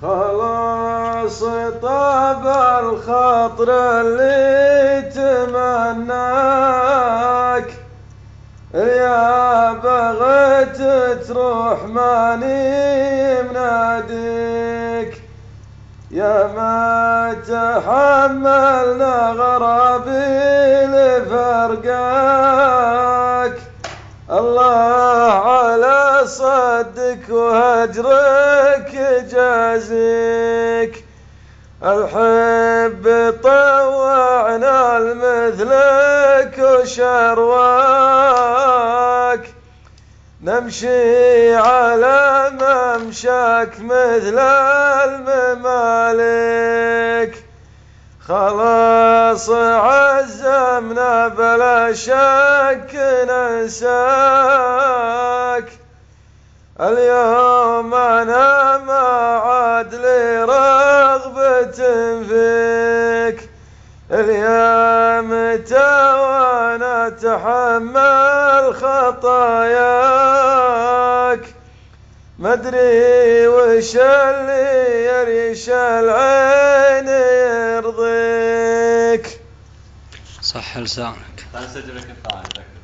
خلاص طاب الخاطر اللي تمناك، يا بغيت تروح ماني مناديك، يا ما تحملنا غرابيل فرقاك، الله على صدك وهجرك جازيك، الحب طوعنا المثلك وشرواك، نمشي على ممشاك مثل الممالك، خلاص عزمنا بلا شك ننساك، اليوم أنا ما عاد لي رغبة فيك، اليا متى وأنا أتحمل خطاياك، مدري وش اللي يريش العين يرضيك. صح لسانك. تعال نسجل لك الثاني.